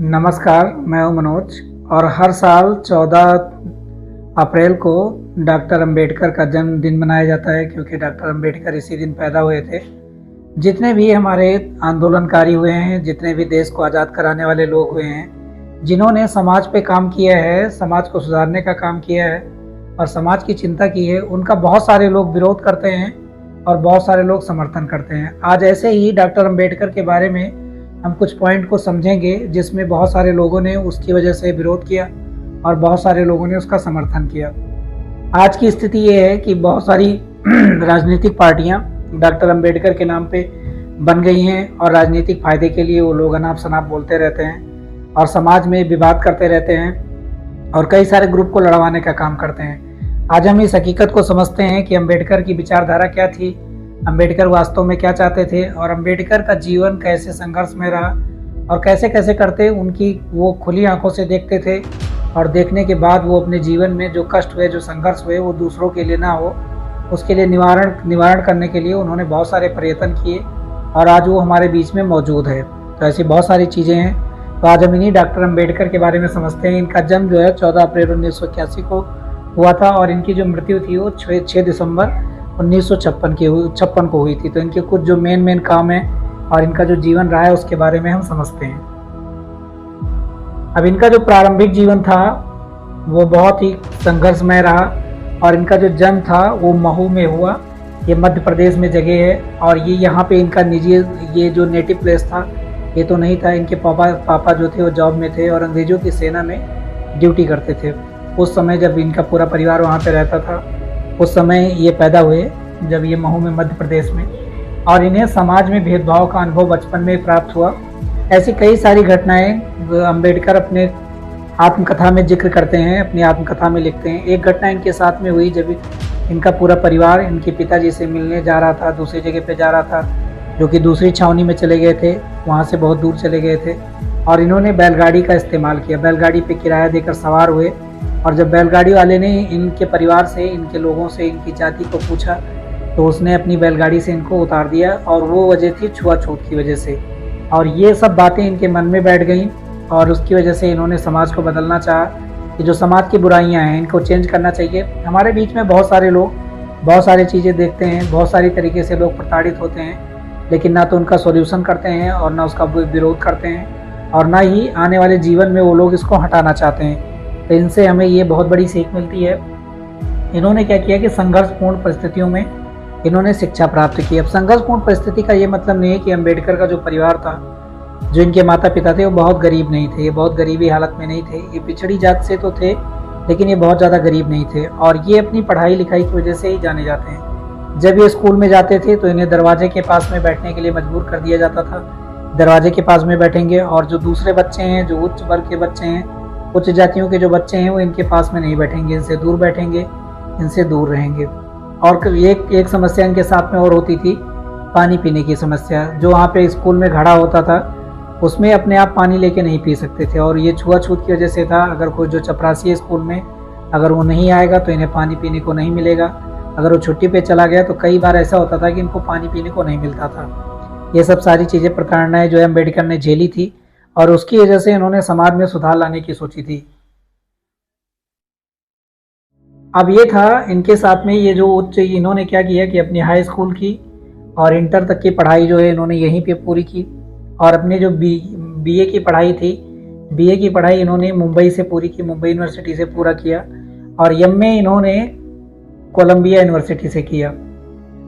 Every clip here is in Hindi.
नमस्कार, मैं हूं मनोज और हर साल 14 अप्रैल को डॉक्टर अंबेडकर का जन्मदिन मनाया जाता है क्योंकि डॉक्टर अंबेडकर इसी दिन पैदा हुए थे। जितने भी हमारे आंदोलनकारी हुए हैं, जितने भी देश को आज़ाद कराने वाले लोग हुए हैं, जिन्होंने समाज पे काम किया है, समाज को सुधारने का काम किया है और समाज की चिंता की है, उनका बहुत सारे लोग विरोध करते हैं और बहुत सारे लोग समर्थन करते हैं। आज ऐसे ही डॉक्टर अंबेडकर के बारे में हम कुछ पॉइंट को समझेंगे जिसमें बहुत सारे लोगों ने उसकी वजह से विरोध किया और बहुत सारे लोगों ने उसका समर्थन किया। आज की स्थिति ये है कि बहुत सारी राजनीतिक पार्टियां डॉक्टर अंबेडकर के नाम पे बन गई हैं और राजनीतिक फायदे के लिए वो लोग अनाप शनाप बोलते रहते हैं और समाज में विवाद करते रहते हैं और कई सारे ग्रुप को लड़वाने का काम करते हैं। आज हम इस हकीकत को समझते हैं कि अंबेडकर की विचारधारा क्या थी, अंबेडकर वास्तव में क्या चाहते थे और अंबेडकर का जीवन कैसे संघर्ष में रहा और कैसे कैसे करते उनकी वो खुली आंखों से देखते थे और देखने के बाद वो अपने जीवन में जो कष्ट हुए, जो संघर्ष हुए, वो दूसरों के लिए ना हो, उसके लिए निवारण करने के लिए उन्होंने बहुत सारे प्रयत्न किए और आज वो हमारे बीच में मौजूद है। तो ऐसी बहुत सारी चीज़ें हैं। तो आज हम इन्हीं डॉक्टर अंबेडकर के बारे में समझते हैं। इनका जन्म जो है 14 अप्रैल 1981 को हुआ था और इनकी जो मृत्यु थी वो 6 दिसंबर 1956 को हुई थी। तो इनके कुछ जो मेन काम है और इनका जो जीवन रहा है उसके बारे में हम समझते हैं। अब इनका जो प्रारंभिक जीवन था वो बहुत ही संघर्षमय रहा और इनका जो जन्म था वो महू में हुआ। ये मध्य प्रदेश में जगह है और ये यहाँ पे इनका निजी ये जो नेटिव प्लेस था ये तो नहीं था। इनके पापा जो थे वो जॉब में थे और अंग्रेजों की सेना में ड्यूटी करते थे। उस समय जब इनका पूरा परिवार वहाँ पे रहता था, उस समय ये पैदा हुए जब ये महू में मध्य प्रदेश में, और इन्हें समाज में भेदभाव का अनुभव बचपन में प्राप्त हुआ। ऐसी कई सारी घटनाएं अंबेडकर अपने आत्मकथा में जिक्र करते हैं, अपनी आत्मकथा में लिखते हैं। एक घटना इनके साथ में हुई जब इनका पूरा परिवार इनके पिताजी से मिलने जा रहा था, दूसरी जगह पे जा रहा था, जो कि दूसरी छावनी में चले गए थे, वहाँ से बहुत दूर चले गए थे और इन्होंने बैलगाड़ी का इस्तेमाल किया। बैलगाड़ी पे किराया देकर सवार हुए और जब बैलगाड़ी वाले ने इनके परिवार से, इनके लोगों से, इनकी जाति को पूछा तो उसने अपनी बैलगाड़ी से इनको उतार दिया और वो वजह थी छुआछूत की वजह से। और ये सब बातें इनके मन में बैठ गईं और उसकी वजह से इन्होंने समाज को बदलना चाहा कि जो समाज की बुराइयां हैं इनको चेंज करना चाहिए। हमारे बीच में बहुत सारे लोग बहुत सारी चीज़ें देखते हैं, बहुत सारी तरीके से लोग प्रताड़ित होते हैं, लेकिन ना तो उनका सॉल्यूशन करते हैं और ना उसका विरोध करते हैं और ना ही आने वाले जीवन में वो लोग इसको हटाना चाहते हैं। तो इनसे हमें ये बहुत बड़ी सीख मिलती है। इन्होंने क्या किया कि संघर्षपूर्ण परिस्थितियों में इन्होंने शिक्षा प्राप्त की। अब संघर्षपूर्ण परिस्थिति का ये मतलब नहीं है कि अंबेडकर का जो परिवार था, जो इनके माता पिता थे, वो बहुत गरीब नहीं थे, ये बहुत गरीबी हालत में नहीं थे। ये पिछड़ी जात से तो थे लेकिन ये बहुत ज़्यादा गरीब नहीं थे और ये अपनी पढ़ाई लिखाई की वजह से ही जाने जाते हैं। जब ये स्कूल में जाते थे तो इन्हें दरवाजे के पास में बैठने के लिए मजबूर कर दिया जाता था। दरवाजे के पास में बैठेंगे और जो दूसरे बच्चे हैं, जो उच्च वर्ग के बच्चे हैं, उच्च जातियों के जो बच्चे हैं, वो इनके पास में नहीं बैठेंगे, इनसे दूर बैठेंगे, इनसे दूर रहेंगे। और एक समस्या इनके साथ में और होती थी, पानी पीने की समस्या। जो वहाँ पे स्कूल में घड़ा होता था उसमें अपने आप पानी लेके नहीं पी सकते थे और ये छुआछूत की वजह से था। अगर कोई जो चपरासी है स्कूल में, अगर वो नहीं आएगा तो इन्हें पानी पीने को नहीं मिलेगा। अगर वो छुट्टी पे चला गया तो कई बार ऐसा होता था कि इनको पानी पीने को नहीं मिलता था। ये सब सारी चीज़ें, प्रताड़नाएं जो है अम्बेडकर ने झेली थी और उसकी वजह से इन्होंने समाज में सुधार लाने की सोची थी। अब ये था इनके साथ में ये जो उच्च, इन्होंने क्या किया कि अपनी हाई स्कूल की और इंटर तक की पढ़ाई जो है इन्होंने यहीं पे पूरी की और अपने जो बीए की पढ़ाई थी, बीए की पढ़ाई इन्होंने मुंबई से पूरी की, मुंबई यूनिवर्सिटी से पूरा किया और एमए इन्होंने कोलंबिया यूनिवर्सिटी से किया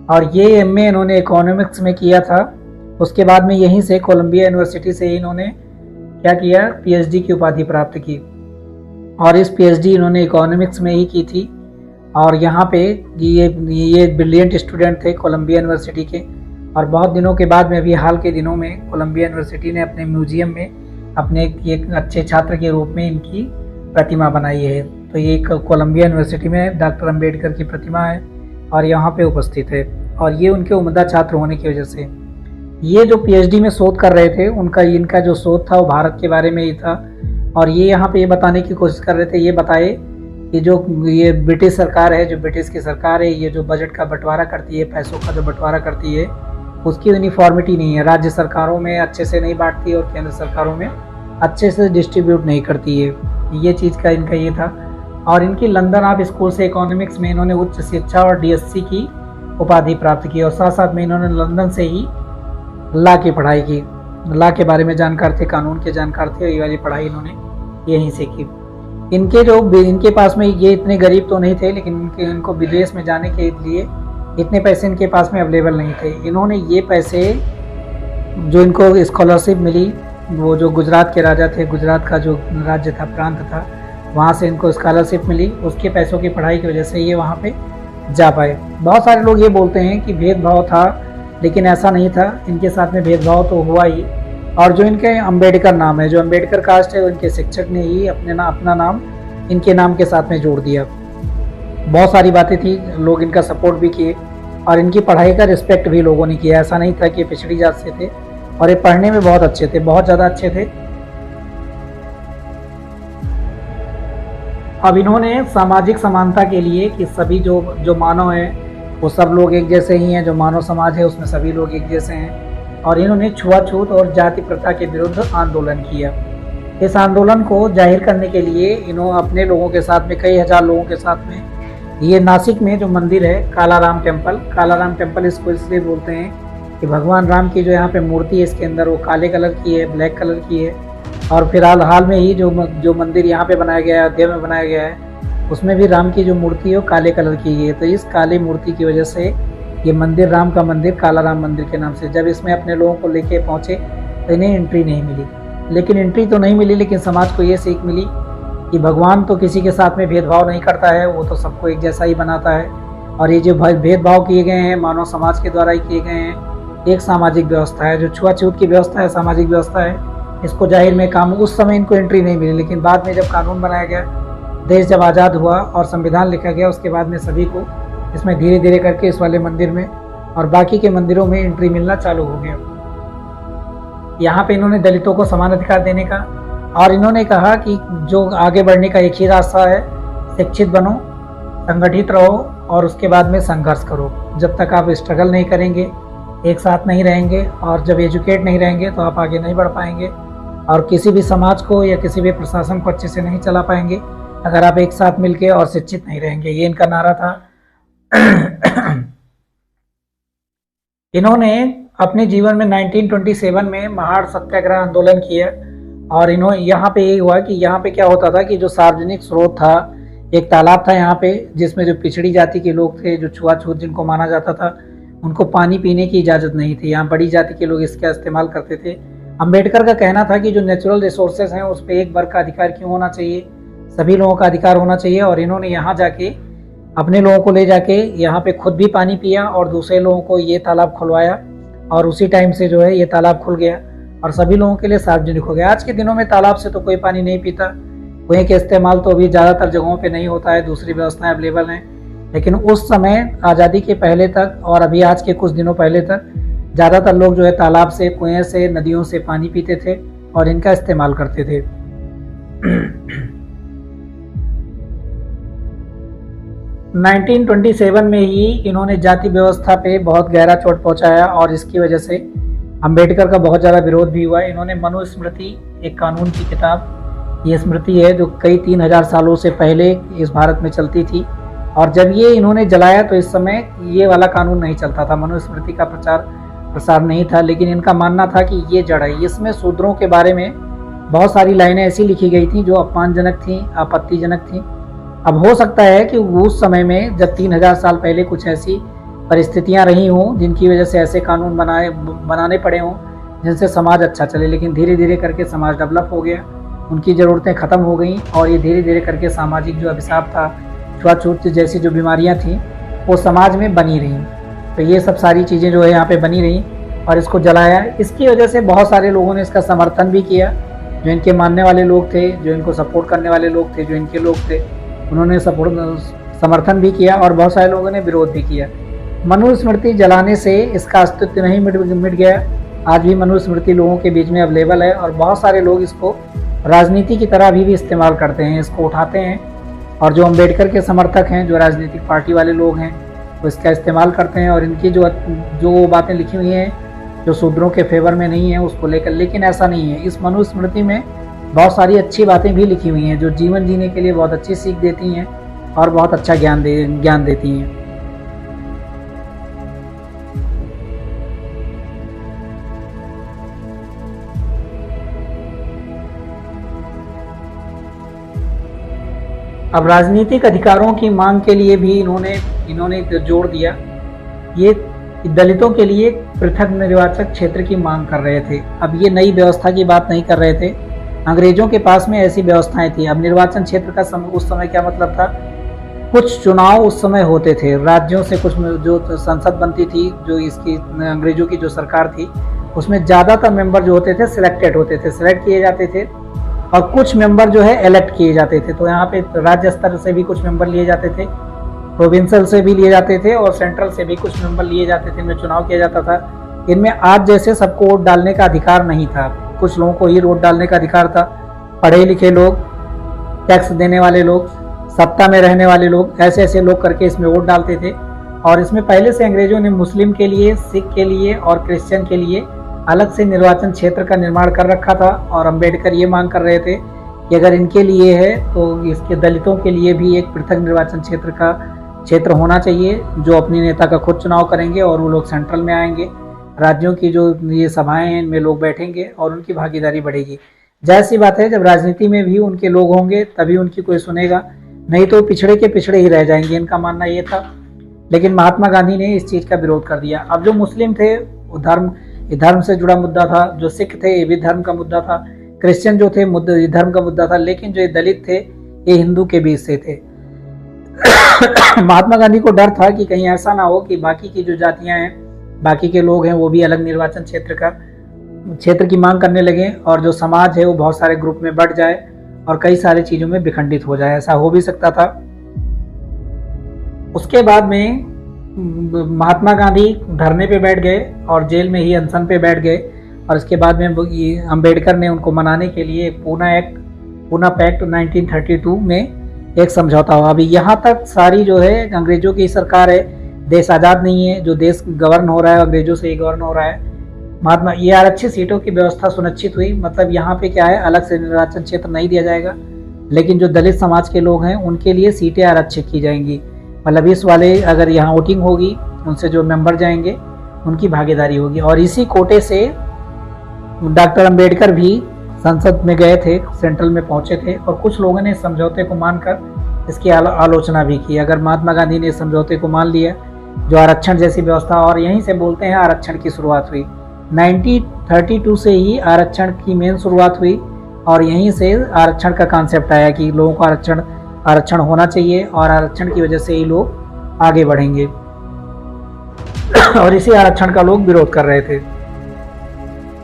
और ये एमए इन्होंने इकोनॉमिक्स में किया था। उसके बाद में यहीं से कोलंबिया यूनिवर्सिटी से इन्होंने क्या किया, पीएचडी की उपाधि प्राप्त की और इस पीएचडी इन्होंने इकोनॉमिक्स में ही की थी। और यहाँ पे ये ब्रिलियंट स्टूडेंट थे कोलंबिया यूनिवर्सिटी के और बहुत दिनों के बाद में, अभी हाल के दिनों में, कोलंबिया यूनिवर्सिटी ने अपने म्यूजियम में अपने एक अच्छे छात्र के रूप में इनकी प्रतिमा बनाई है। तो ये कोलंबिया यूनिवर्सिटी में डॉक्टर अंबेडकर की प्रतिमा है और यहाँ पे उपस्थित है और ये उनके उम्दा छात्र होने की वजह से। ये जो पीएचडी में शोध कर रहे थे, इनका जो शोध था वो भारत के बारे में ही था और ये यहाँ पे ये बताने की कोशिश कर रहे थे, ये बताए कि जो ये ब्रिटिश सरकार है, जो ब्रिटिश की सरकार है, ये जो बजट का बंटवारा करती है, पैसों का जो बंटवारा करती है, उसकी यूनिफॉर्मिटी नहीं है। राज्य सरकारों में अच्छे से नहीं बांटती और केंद्र सरकारों में अच्छे से डिस्ट्रीब्यूट नहीं करती है। ये चीज़ का इनका ये था। और इनकी लंदन ऑफ स्कूल से इकोनॉमिक्स में इन्होंने उच्च शिक्षा और डीएससी की उपाधि प्राप्त की, और साथ साथ में इन्होंने लंदन से ही लॉ की पढ़ाई की। लॉ के बारे में जानकार थे, कानून के जानकार थे, और ये वाली पढ़ाई इन्होंने यहीं से की। इनके पास में ये इतने गरीब तो नहीं थे, लेकिन इनको विदेश में जाने के लिए इतने पैसे इनके पास में अवेलेबल नहीं थे। इन्होंने ये पैसे जो इनको स्कॉलरशिप मिली, वो जो गुजरात के राजा थे, गुजरात का जो राज्य था, प्रांत था, वहाँ से इनको स्कॉलरशिप मिली, उसके पैसों की पढ़ाई की वजह से ये वहाँ पे जा पाए। बहुत सारे लोग ये बोलते हैं कि भेदभाव था, लेकिन ऐसा नहीं था। इनके साथ में भेदभाव तो हुआ ही। और जो इनके अम्बेडकर नाम है, जो अम्बेडकर कास्ट है, उनके शिक्षक ने ही अपना नाम इनके नाम के साथ में जोड़ दिया। बहुत सारी बातें थी, लोग इनका सपोर्ट भी किए, और इनकी पढ़ाई का रिस्पेक्ट भी लोगों ने किया। ऐसा नहीं था कि पिछड़ी जात से थे, और ये पढ़ने में बहुत अच्छे थे, बहुत ज़्यादा अच्छे थे। अब इन्होंने सामाजिक समानता के लिए कि सभी जो मानव हैं वो सब लोग एक जैसे ही हैं, जो मानव समाज है उसमें सभी लोग एक जैसे हैं, और इन्होंने छुआछूत और जाति प्रथा के विरुद्ध आंदोलन किया। इस आंदोलन को जाहिर करने के लिए इन्होंने अपने लोगों के साथ में, कई हजार लोगों के साथ में, ये नासिक में जो मंदिर है कालाराम टेम्पल इसको इसलिए बोलते हैं कि भगवान राम की जो यहाँ पे मूर्ति है, इसके अंदर वो काले कलर की है, ब्लैक कलर की है। और फिलहाल हाल में ही जो मंदिर यहाँ पे बनाया गया है, अयोध्या में बनाया गया है, उसमें भी राम की जो मूर्ति है वो काले कलर की है। तो इस काली मूर्ति की वजह से ये मंदिर, राम का मंदिर, कालाराम मंदिर के नाम से, जब इसमें अपने लोगों को लेके पहुँचे तो इन्हें एंट्री नहीं मिली। लेकिन एंट्री तो नहीं मिली, लेकिन समाज को ये सीख मिली कि भगवान तो किसी के साथ में भेदभाव नहीं करता है, वो तो सबको एक जैसा ही बनाता है। और ये जो भेदभाव किए गए हैं मानव समाज के द्वारा ही किए गए हैं, एक सामाजिक व्यवस्था है, जो छुआछूत की व्यवस्था है, सामाजिक व्यवस्था है। इसको जाहिर में काम, उस समय इनको एंट्री नहीं मिली, लेकिन बाद में जब कानून बनाया गया, देश जब आज़ाद हुआ और संविधान लिखा गया, उसके बाद में सभी को इसमें धीरे धीरे करके इस वाले मंदिर में और बाकी के मंदिरों में एंट्री मिलना चालू हो गया। यहाँ पे इन्होंने दलितों को समान अधिकार देने का, और इन्होंने कहा कि जो आगे बढ़ने का एक ही रास्ता है, शिक्षित बनो, संगठित रहो, और उसके बाद में संघर्ष करो। जब तक आप स्ट्रगल नहीं करेंगे, एक साथ नहीं रहेंगे, और जब एजुकेट नहीं रहेंगे तो आप आगे नहीं बढ़ पाएंगे, और किसी भी समाज को या किसी भी प्रशासन को अच्छे से नहीं चला पाएंगे अगर आप एक साथ मिलके और शिक्षित नहीं रहेंगे। ये इनका नारा था। इन्होंने अपने जीवन में 1927 में महाड़ सत्याग्रह आंदोलन किया, और इन्होंने यहाँ पे ये हुआ कि यहाँ पे क्या होता था कि जो सार्वजनिक स्रोत था, एक तालाब था यहाँ पे, जिसमें जो पिछड़ी जाति के लोग थे, जो छुआछूत जिनको माना जाता था, उनको पानी पीने की इजाज़त नहीं थी। यहाँ बड़ी जाति के लोग इसका इस्तेमाल करते थे। अंबेडकर का कहना था कि जो नेचुरल रिसोर्सेज हैं उस पर एक वर्ग का अधिकार क्यों होना चाहिए, सभी लोगों का अधिकार होना चाहिए। और इन्होंने यहाँ जाके अपने लोगों को ले जाके यहाँ पे खुद भी पानी पिया और दूसरे लोगों को ये तालाब खुलवाया, और उसी टाइम से जो है ये तालाब खुल गया और सभी लोगों के लिए सार्वजनिक हो गया। आज के दिनों में तालाब से तो कोई पानी नहीं पीता, कुएं के इस्तेमाल तो अभी ज़्यादातर जगहों पे नहीं होता है, दूसरी व्यवस्थाएं अवेलेबल हैं। लेकिन उस समय आज़ादी के पहले तक और अभी आज के कुछ दिनों पहले तक ज़्यादातर लोग जो है तालाब से, कुएं से, नदियों से पानी पीते थे और इनका इस्तेमाल करते थे। 1927 में ही इन्होंने जाति व्यवस्था पे बहुत गहरा चोट पहुंचाया, और इसकी वजह से अंबेडकर का बहुत ज़्यादा विरोध भी हुआ। इन्होंने मनुस्मृति, एक कानून की किताब, ये स्मृति है जो कई 3000 सालों से पहले इस भारत में चलती थी, और जब ये इन्होंने जलाया तो इस समय ये वाला कानून नहीं चलता था, मनुस्मृति का प्रचार प्रसार नहीं था। लेकिन इनका मानना था कि ये जड़ है, इसमें शूद्रों के बारे में बहुत सारी लाइनें ऐसी लिखी गई थी जो अपमानजनक थी, आपत्तिजनक थी। अब हो सकता है कि उस समय में जब 3000 साल पहले कुछ ऐसी परिस्थितियां रही हों जिनकी वजह से ऐसे कानून बनाने पड़े हों जिनसे समाज अच्छा चले, लेकिन धीरे धीरे करके समाज डेवलप हो गया, उनकी ज़रूरतें ख़त्म हो गई, और ये धीरे धीरे करके सामाजिक जो अभिशाप था, छुआछूत जैसी जो बीमारियां थीं वो समाज में बनी रहीं। तो ये सब सारी चीज़ें जो है यहाँ पे बनी रहीं और इसको जलाया। इसकी वजह से बहुत सारे लोगों ने इसका समर्थन भी किया, जो इनके मानने वाले लोग थे, जो इनको सपोर्ट करने वाले लोग थे, जो इनके लोग थे, उन्होंने समर्थन भी किया, और बहुत सारे लोगों ने विरोध भी किया। मनुस्मृति जलाने से इसका अस्तित्व नहीं मिट गया। आज भी मनुस्मृति लोगों के बीच में अवेलेबल है, और बहुत सारे लोग इसको राजनीति की तरह भी इस्तेमाल करते हैं, इसको उठाते हैं। और जो अम्बेडकर के समर्थक हैं, जो राजनीतिक पार्टी वाले लोग हैं, वो इसका इस्तेमाल करते हैं, और इनकी जो बातें लिखी हुई हैं जो शूद्रों के फेवर में नहीं है उसको लेकर। लेकिन ऐसा नहीं है, इस मनुस्मृति में बहुत सारी अच्छी बातें भी लिखी हुई हैं जो जीवन जीने के लिए बहुत अच्छी सीख देती हैं और बहुत अच्छा ज्ञान देती हैं। अब राजनीतिक अधिकारों की मांग के लिए भी इन्होंने जोर दिया। ये दलितों के लिए पृथक निर्वाचक क्षेत्र की मांग कर रहे थे। अब ये नई व्यवस्था की बात नहीं कर रहे थे, अंग्रेजों के पास में ऐसी व्यवस्थाएं थी। अब निर्वाचन क्षेत्र का उस समय क्या मतलब था, कुछ चुनाव उस समय होते थे राज्यों से, कुछ जो संसद बनती थी, जो इसकी अंग्रेजों की जो सरकार थी, उसमें ज़्यादातर मेंबर जो होते थे सिलेक्टेड होते थे, सिलेक्ट किए जाते थे, और कुछ मेंबर जो है इलेक्ट किए जाते थे। तो यहाँ पे राज्य स्तर से भी कुछ मेंबर लिए जाते थे, प्रोविंशियल से भी लिए जाते थे, और सेंट्रल से भी कुछ मेंबर लिए जाते थे, इनमें चुनाव किया जाता था। इनमें आज जैसे सबको वोट डालने का अधिकार नहीं था, कुछ लोगों को ही वोट डालने का अधिकार था। पढ़े लिखे लोग, टैक्स देने वाले लोग, सत्ता में रहने वाले लोग, ऐसे ऐसे लोग करके इसमें वोट डालते थे। और इसमें पहले से अंग्रेजों ने मुस्लिम के लिए, सिख के लिए और क्रिश्चियन के लिए अलग से निर्वाचन क्षेत्र का निर्माण कर रखा था। और अम्बेडकर ये मांग कर रहे थे कि अगर इनके लिए है तो इसके दलितों के लिए भी एक पृथक निर्वाचन क्षेत्र होना चाहिए, जो अपनी नेता का खुद चुनाव करेंगे और वो लोग सेंट्रल में आएंगे। राज्यों की जो ये सभाएं हैं इनमें लोग बैठेंगे और उनकी भागीदारी बढ़ेगी। जाहिर सी बात है, जब राजनीति में भी उनके लोग होंगे तभी उनकी कोई सुनेगा, नहीं तो पिछड़े के पिछड़े ही रह जाएंगे, इनका मानना ये था। लेकिन महात्मा गांधी ने इस चीज़ का विरोध कर दिया। अब जो मुस्लिम थे वो धर्म से जुड़ा मुद्दा था, जो सिख थे ये भी धर्म का मुद्दा था, क्रिश्चियन जो थे धर्म का मुद्दा था, लेकिन जो दलित थे ये हिंदू के बीच से थे। महात्मा गांधी को डर था कि कहीं ऐसा ना हो कि बाकी की जो जातियां हैं, बाकी के लोग हैं, वो भी अलग निर्वाचन क्षेत्र की मांग करने लगे और जो समाज है वो बहुत सारे ग्रुप में बढ़ जाए और कई सारी चीजों में विखंडित हो जाए। ऐसा हो भी सकता था। उसके बाद में महात्मा गांधी धरने पे बैठ गए और जेल में ही अनशन पे बैठ गए। और इसके बाद में अंबेडकर ने उनको मनाने के लिए पूना पैक्ट 1932 में एक समझौता हुआ। अभी यहाँ तक सारी जो है अंग्रेजों की सरकार है, देश आज़ाद नहीं है, जो देश गवर्न हो रहा है अंग्रेजों से ही गवर्न हो रहा है। ये आरक्षित सीटों की व्यवस्था सुनिश्चित हुई। मतलब यहाँ पे क्या है, अलग से निर्वाचन क्षेत्र नहीं दिया जाएगा, लेकिन जो दलित समाज के लोग हैं उनके लिए सीटें आरक्षित की जाएंगी। मतलब इस वाले अगर यहाँ वोटिंग होगी, उनसे जो मेंबर जाएंगे उनकी भागीदारी होगी। और इसी कोटे से डॉक्टर अंबेडकर भी संसद में गए थे, सेंट्रल में पहुंचे थे, और कुछ लोगों ने समझौते को मानकर इसकी आलोचना भी की। अगर महात्मा गांधी ने समझौते को मान लिया, जो आरक्षण जैसी व्यवस्था, और यहीं से बोलते हैं आरक्षण की शुरुआत हुई 1932 से ही आरक्षण की मेन शुरुआत हुई। और यहीं से आरक्षण का कॉन्सेप्ट आया कि लोगों को आरक्षण होना चाहिए और आरक्षण की वजह से ही लोग आगे बढ़ेंगे। और इसी आरक्षण का लोग विरोध कर रहे थे।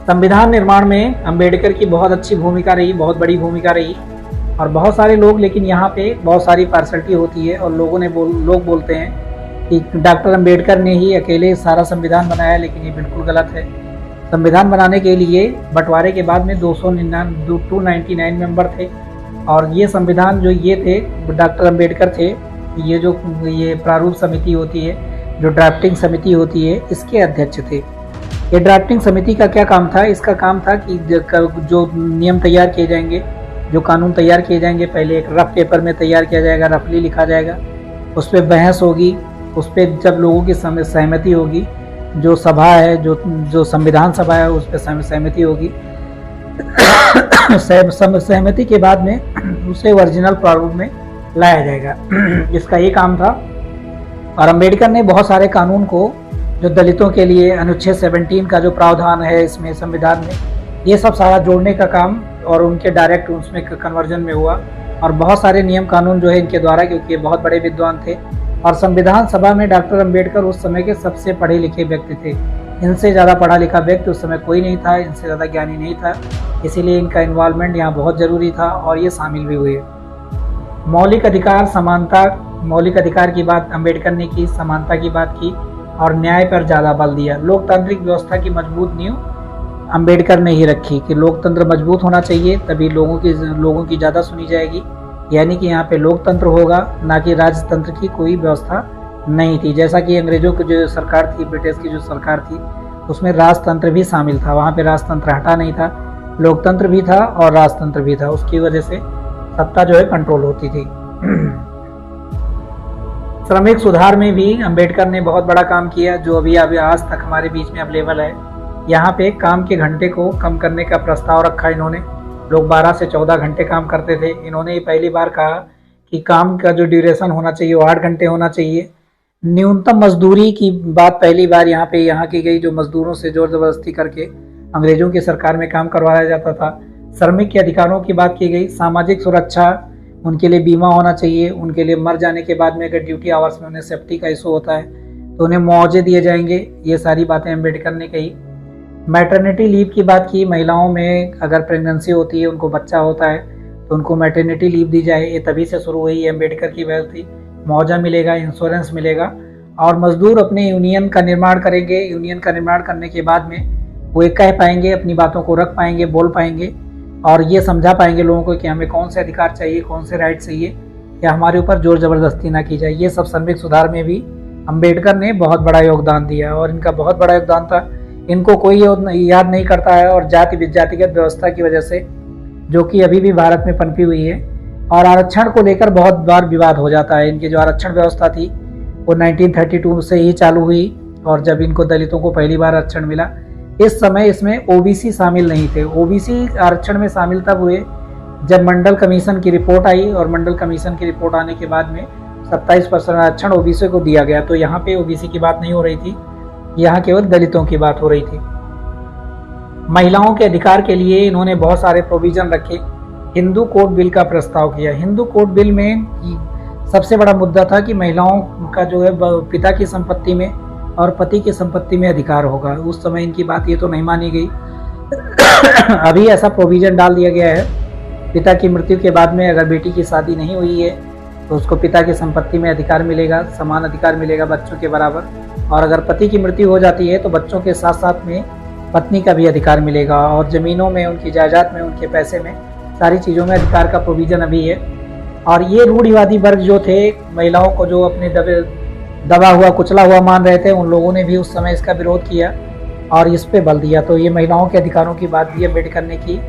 संविधान निर्माण में अंबेडकर की बहुत अच्छी भूमिका रही, बहुत बड़ी भूमिका रही। और बहुत सारे लोग, लेकिन यहाँ पे बहुत सारी पार्शलिटी होती है और लोग बोलते हैं कि डॉक्टर अंबेडकर ने ही अकेले सारा संविधान बनाया, लेकिन ये बिल्कुल गलत है। संविधान बनाने के लिए बंटवारे के बाद में 299 मेंबर थे, और ये संविधान जो ये थे डॉक्टर अंबेडकर थे। ये प्रारूप समिति होती है, जो ड्राफ्टिंग समिति होती है, इसके अध्यक्ष थे। ये ड्राफ्टिंग समिति का क्या काम था? इसका काम था कि जो नियम तैयार किए जाएंगे, जो कानून तैयार किए जाएंगे, पहले एक रफ पेपर में तैयार किया जाएगा, रफली लिखा जाएगा, उस पर बहस होगी, उस पर जब लोगों की सहमति होगी, जो सभा है, जो संविधान सभा है, उस पर सहमति होगी। सहमति के बाद में उसे ओरिजिनल प्रारूप में लाया जाएगा। इसका ये काम था। और अंबेडकर ने बहुत सारे कानून को, जो दलितों के लिए अनुच्छेद 17 का जो प्रावधान है इसमें संविधान में, ये सब सारा जोड़ने का काम और उनके डायरेक्ट उसमें कन्वर्जन में हुआ। और बहुत सारे नियम कानून जो है इनके द्वारा, क्योंकि ये बहुत बड़े विद्वान थे। और संविधान सभा में डॉक्टर अंबेडकर उस समय के सबसे पढ़े लिखे व्यक्ति थे। इनसे ज़्यादा पढ़ा लिखा व्यक्ति उस समय कोई नहीं था, इनसे ज़्यादा ज्ञानी नहीं था, इसीलिए इनका इन्वॉल्वमेंट यहाँ बहुत ज़रूरी था और ये शामिल भी हुए। मौलिक अधिकार, समानता, मौलिक अधिकार की बात अंबेडकर ने की, समानता की बात की और न्याय पर ज़्यादा बल दिया। लोकतांत्रिक व्यवस्था की मजबूत नींव अंबेडकर ने ही रखी कि लोकतंत्र मजबूत होना चाहिए, तभी लोगों की ज़्यादा सुनी जाएगी। यानी कि यहाँ पे लोकतंत्र होगा, ना कि राजतंत्र की कोई व्यवस्था नहीं थी। जैसा कि अंग्रेजों की जो सरकार थी, ब्रिटिश की जो सरकार थी, उसमें राजतंत्र भी शामिल था, वहाँ पे राजतंत्र हटा नहीं था। लोकतंत्र भी था और राजतंत्र भी था। उसकी वजह से सत्ता जो है कंट्रोल होती थी। श्रमिक सुधार में भी अंबेडकर ने बहुत बड़ा काम किया, जो अभी आज तक हमारे बीच में अवेलेबल है। यहाँ पे काम के घंटे को कम करने का प्रस्ताव रखा इन्होंने। लोग 12 से 14 घंटे काम करते थे। इन्होंने पहली बार कहा कि काम का जो ड्यूरेशन होना चाहिए वो 8 घंटे होना चाहिए। न्यूनतम मजदूरी की बात पहली बार यहाँ की गई, जो मजदूरों से जोर जबरदस्ती करके अंग्रेजों की सरकार में काम करवाया जाता था। श्रमिक के अधिकारों की बात की गई। सामाजिक सुरक्षा, उनके लिए बीमा होना चाहिए। उनके लिए मर जाने के बाद में अगर ड्यूटी आवर्स में उन्हें सेफ्टी का इशू होता है तो उन्हें मुआवजे दिए जाएंगे। ये सारी बातें अम्बेडकर ने कही। मैटरनिटी लीव की बात की। महिलाओं में अगर प्रेगनेंसी होती है, उनको बच्चा होता है, तो उनको मैटरनिटी लीव दी जाए। ये तभी से शुरू हुई है अम्बेडकर की वजह थी। मुआवजा मिलेगा, इंश्योरेंस मिलेगा और मजदूर अपने यूनियन का निर्माण करेंगे। यूनियन का निर्माण करने के बाद में वो एक कह पाएंगे, अपनी बातों को रख पाएंगे, बोल पाएंगे और ये समझा पाएंगे लोगों को कि हमें कौन से अधिकार चाहिए, कौन से राइट चाहिए, या हमारे ऊपर जोर जबरदस्ती ना की जाए। ये सब श्रमिक सुधार में भी अम्बेडकर ने बहुत बड़ा योगदान दिया और इनका बहुत बड़ा योगदान था। इनको कोई याद नहीं करता है और जातिगत व्यवस्था की वजह से, जो कि अभी भी भारत में पनपी हुई है, और आरक्षण को लेकर बहुत बार विवाद हो जाता है। इनकी जो आरक्षण व्यवस्था थी वो 1932 से ही चालू हुई और जब इनको दलितों को पहली बार आरक्षण मिला। इस समय इसमें ओबीसी शामिल नहीं थे। ओबीसी आरक्षण में शामिल तब हुए जब मंडल कमीशन की रिपोर्ट आई और मंडल कमीशन की रिपोर्ट आने के बाद में 27% आरक्षण ओबीसी को दिया गया। तो यहाँ पे ओबीसी की बात नहीं हो रही थी, यहाँ केवल दलितों की बात हो रही थी। महिलाओं के अधिकार के लिए इन्होंने बहुत सारे प्रोविजन रखे। हिंदू कोड बिल का प्रस्ताव किया। हिंदू कोड बिल में सबसे बड़ा मुद्दा था कि महिलाओं का जो है पिता की संपत्ति में और पति की संपत्ति में अधिकार होगा। उस समय इनकी बात ये तो नहीं मानी गई। अभी ऐसा प्रोविजन डाल दिया गया है, पिता की मृत्यु के बाद में अगर बेटी की शादी नहीं हुई है तो उसको पिता की संपत्ति में अधिकार मिलेगा, समान अधिकार मिलेगा बच्चों के बराबर। और अगर पति की मृत्यु हो जाती है तो बच्चों के साथ साथ में पत्नी का भी अधिकार मिलेगा और ज़मीनों में, उनकी जायदाद में, उनके पैसे में, सारी चीज़ों में अधिकार का प्रोविज़न अभी है। और ये रूढ़िवादी वर्ग जो थे, महिलाओं को जो अपने दबा हुआ, कुचला हुआ मान रहे थे, उन लोगों ने भी उस समय इसका विरोध किया और इस पे बल दिया। तो ये महिलाओं के अधिकारों की बात भी अम्बेडकर ने की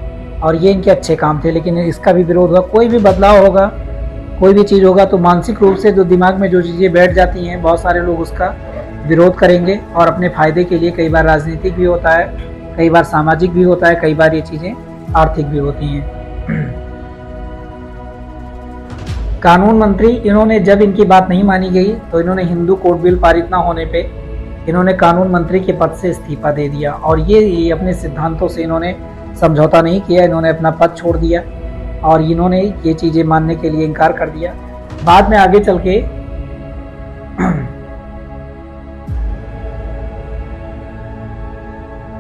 और ये इनके अच्छे काम थे, लेकिन इसका भी विरोध हुआ। कोई भी बदलाव होगा, कोई भी चीज़ होगा तो मानसिक रूप से जो दिमाग में जो चीज़ें बैठ जाती हैं, बहुत सारे लोग उसका विरोध करेंगे और अपने फायदे के लिए। कई बार राजनीतिक भी होता है, कई बार सामाजिक भी होता है, कई बार ये चीज़ें आर्थिक भी होती हैं। कानून मंत्री, इन्होंने जब इनकी बात नहीं मानी गई तो इन्होंने हिंदू कोड बिल पारित ना होने पे इन्होंने कानून मंत्री के पद से इस्तीफा दे दिया और ये अपने सिद्धांतों से इन्होंने समझौता नहीं किया। इन्होंने अपना पद छोड़ दिया और इन्होंने ये चीज़ें मानने के लिए इनकार कर दिया। बाद में आगे चल के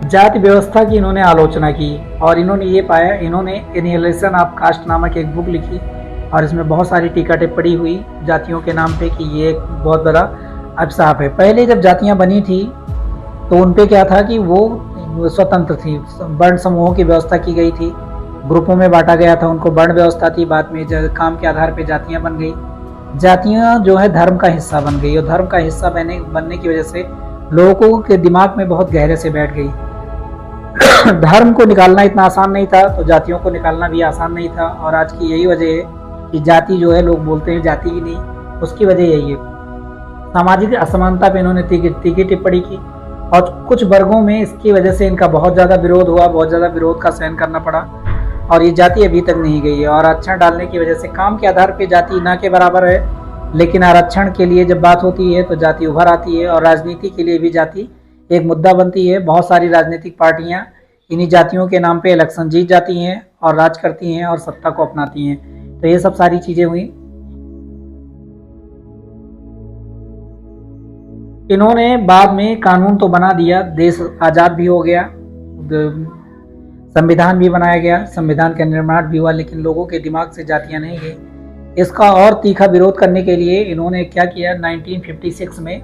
जाति व्यवस्था की इन्होंने आलोचना की और इन्होंने ये पाया, इन्होंने एनिहिलेशन ऑफ कास्ट नामक एक बुक लिखी और इसमें बहुत सारी टीका टिप्पणी हुई जातियों के नाम पे कि ये एक बहुत बड़ा अभिशाप है। पहले जब जातियां बनी थी तो उन पे क्या था कि वो स्वतंत्र थी, वर्ण समूहों की व्यवस्था की गई थी, ग्रुपों में बांटा गया था, उनको वर्ण व्यवस्था थी। बाद में काम के आधार पर जातियाँ बन गई। जातियाँ जो है धर्म का हिस्सा बन गई और धर्म का हिस्सा बनने की वजह से लोगों के दिमाग में बहुत गहरे से बैठ गई। धर्म को निकालना इतना आसान नहीं था तो जातियों को निकालना भी आसान नहीं था और आज की यही वजह है कि जाति जो है, लोग बोलते हैं जाति ही नहीं, उसकी वजह यही है। सामाजिक असमानता पे इन्होंने तीखी टिप्पणी की और कुछ वर्गों में इसकी वजह से इनका बहुत ज़्यादा विरोध हुआ, बहुत ज़्यादा विरोध का सहन करना पड़ा और ये जाति अभी तक नहीं गई है। और आरक्षण डालने की वजह से काम के आधार पर जाति ना के बराबर है, लेकिन आरक्षण के लिए जब बात होती है तो जाति उभर आती है और राजनीति के लिए भी जाति एक मुद्दा बनती है। बहुत सारी राजनीतिक पार्टियां इन्हीं जातियों के नाम पे इलेक्शन जीत जाती हैं और राज करती हैं और सत्ता को अपनाती हैं। तो ये सब सारी चीजें हुई। इन्होंने बाद में कानून तो बना दिया, देश आज़ाद भी हो गया, संविधान भी बनाया गया, संविधान का निर्माण भी हुआ, लेकिन लोगों के दिमाग से जातियां नहीं गई। इसका और तीखा विरोध करने के लिए इन्होंने क्या किया, 1956 में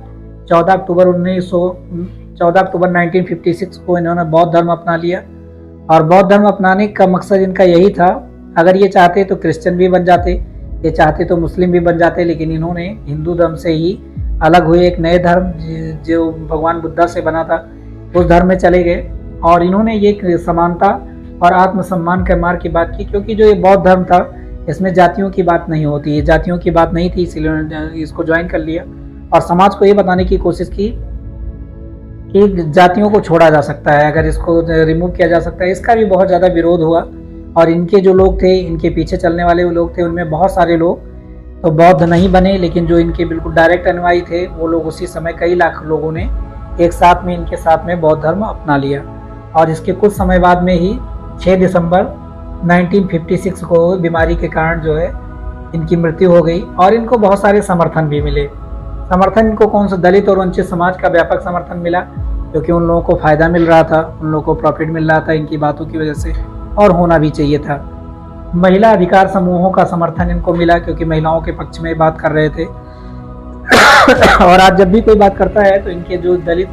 14 अक्टूबर 1956 को इन्होंने बौद्ध धर्म अपना लिया और बौद्ध धर्म अपनाने का मकसद इनका यही था, अगर ये चाहते तो क्रिश्चियन भी बन जाते, ये चाहते तो मुस्लिम भी बन जाते, लेकिन इन्होंने हिंदू धर्म से ही अलग हुए एक नए धर्म जो भगवान बुद्धा से बना था उस धर्म में चले गए और इन्होंने ये समानता और आत्मसम्मान के मार्ग की बात की, क्योंकि जो ये बौद्ध धर्म था इसमें जातियों की बात नहीं होती है, जातियों की बात नहीं थी, इसीलिए उन्होंने इसको ज्वाइन कर लिया और समाज को ये बताने की कोशिश की कि जातियों को छोड़ा जा सकता है, अगर इसको रिमूव किया जा सकता है। इसका भी बहुत ज़्यादा विरोध हुआ और इनके जो लोग थे, इनके पीछे चलने वाले लोग थे, उनमें बहुत सारे लोग तो बौद्ध नहीं बने, लेकिन जो इनके बिल्कुल डायरेक्ट अनुयायी थे वो लोग उसी समय कई लाख लोगों ने एक साथ में इनके साथ में बौद्ध धर्म अपना लिया। और इसके कुछ समय बाद में ही 6 दिसंबर 1956 को बीमारी के कारण जो है इनकी मृत्यु हो गई और इनको बहुत सारे समर्थन भी मिले। समर्थन इनको कौन सा, दलित और वंचित समाज का व्यापक समर्थन मिला, क्योंकि उन लोगों को फ़ायदा मिल रहा था, उन लोगों को प्रॉफिट मिल रहा था इनकी बातों की वजह से, और होना भी चाहिए था। महिला अधिकार समूहों का समर्थन इनको मिला, क्योंकि महिलाओं के पक्ष में बात कर रहे थे और आज जब भी कोई बात करता है तो इनके जो दलित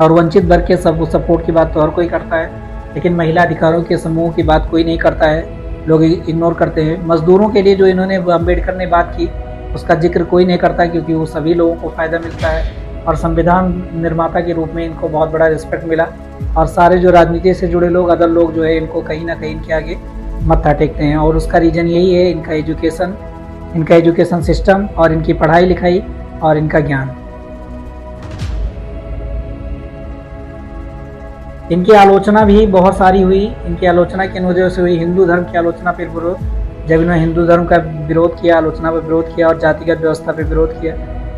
और वंचित वर्ग के सब सपोर्ट की बात तो हर कोई करता है, लेकिन महिला अधिकारों के समूह की बात कोई नहीं करता है, लोग इग्नोर करते हैं। मजदूरों के लिए जो इन्होंने अम्बेडकर ने बात की उसका जिक्र कोई नहीं करता, क्योंकि वो सभी लोगों को फ़ायदा मिलता है और संविधान निर्माता के रूप में इनको बहुत बड़ा रिस्पेक्ट मिला। और सारे जो राजनीति से जुड़े लोग, अदर लोग जो है इनको कहीं ना कहीं इनके आगे मत्था टेकते हैं, और उसका रीज़न यही है इनका एजुकेशन सिस्टम और इनकी पढ़ाई लिखाई और इनका ज्ञान। इनकी आलोचना भी बहुत सारी हुई। इनकी आलोचना किन वजह से हुई? हिंदू धर्म की आलोचना पर विरोध, जब इन्होंने हिंदू धर्म का विरोध किया, आलोचना पर विरोध किया और जातिगत व्यवस्था पर विरोध किया,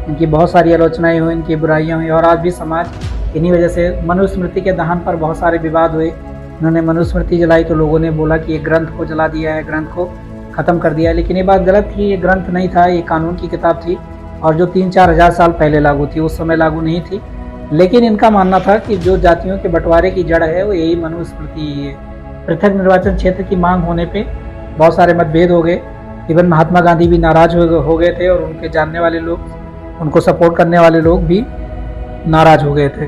इनकी बहुत सारी आलोचनाएं हुई, इनकी बुराइयां हुई और आज भी समाज इन्हीं वजह से। मनुस्मृति के दहन पर बहुत सारे विवाद हुए। इन्होंने मनुस्मृति जलाई तो लोगों ने बोला कि ये ग्रंथ को जला दिया है, ग्रंथ को ख़त्म कर दिया है, लेकिन ये बात गलत थी। ये ग्रंथ नहीं था, ये कानून की किताब थी और जो 3-4 हज़ार साल पहले लागू थी, उस समय लागू नहीं थी। लेकिन इनका मानना था कि जो जातियों के बंटवारे की जड़ है वो यही मनुस्मृति ही है। पृथक निर्वाचन क्षेत्र की मांग होने पे बहुत सारे मतभेद हो गए। इवन महात्मा गांधी भी नाराज हो गए थे और उनके जानने वाले लोग, उनको सपोर्ट करने वाले लोग भी नाराज हो गए थे।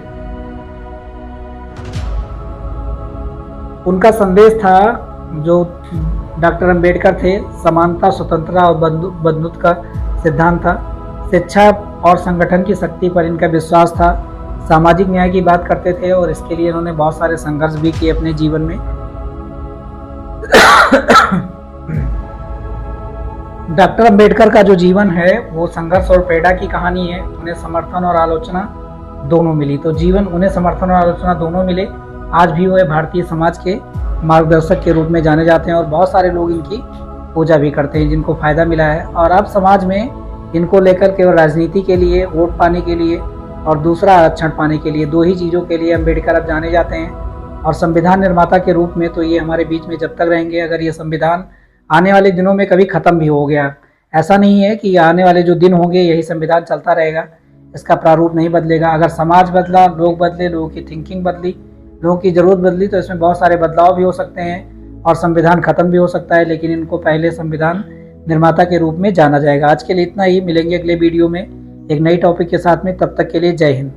उनका संदेश था, जो डॉक्टर अंबेडकर थे, समानता, स्वतंत्रता और बंधुत्व का सिद्धांत था। शिक्षा और संगठन की शक्ति पर इनका विश्वास था। सामाजिक न्याय की बात करते थे और इसके लिए इन्होंने बहुत सारे संघर्ष भी किए अपने जीवन में। डॉक्टर अंबेडकर का जो जीवन है वो संघर्ष और प्रेरणा की कहानी है। उन्हें समर्थन और आलोचना दोनों मिली, तो जीवन उन्हें समर्थन और आलोचना दोनों मिले। आज भी वो भारतीय समाज के मार्गदर्शक के रूप में जाने जाते हैं और बहुत सारे लोग इनकी पूजा भी करते हैं, जिनको फ़ायदा मिला है। और अब समाज में इनको लेकर केवल राजनीति के लिए, वोट पाने के लिए और दूसरा आरक्षण पाने के लिए, 2 ही चीज़ों के लिए अंबेडकर अब जाने जाते हैं। और संविधान निर्माता के रूप में तो ये हमारे बीच में जब तक रहेंगे। अगर ये संविधान आने वाले दिनों में कभी ख़त्म भी हो गया, ऐसा नहीं है कि आने वाले जो दिन होंगे यही संविधान चलता रहेगा, इसका प्रारूप नहीं बदलेगा। अगर समाज बदला, लोग बदले, लोगों की थिंकिंग बदली, लोगों की ज़रूरत बदली, तो इसमें बहुत सारे बदलाव भी हो सकते हैं और संविधान ख़त्म भी हो सकता है, लेकिन इनको पहले संविधान निर्माता के रूप में जाना जाएगा। आज के लिए इतना ही, मिलेंगे अगले वीडियो में एक नई टॉपिक के साथ में। तब तक के लिए जय हिंद।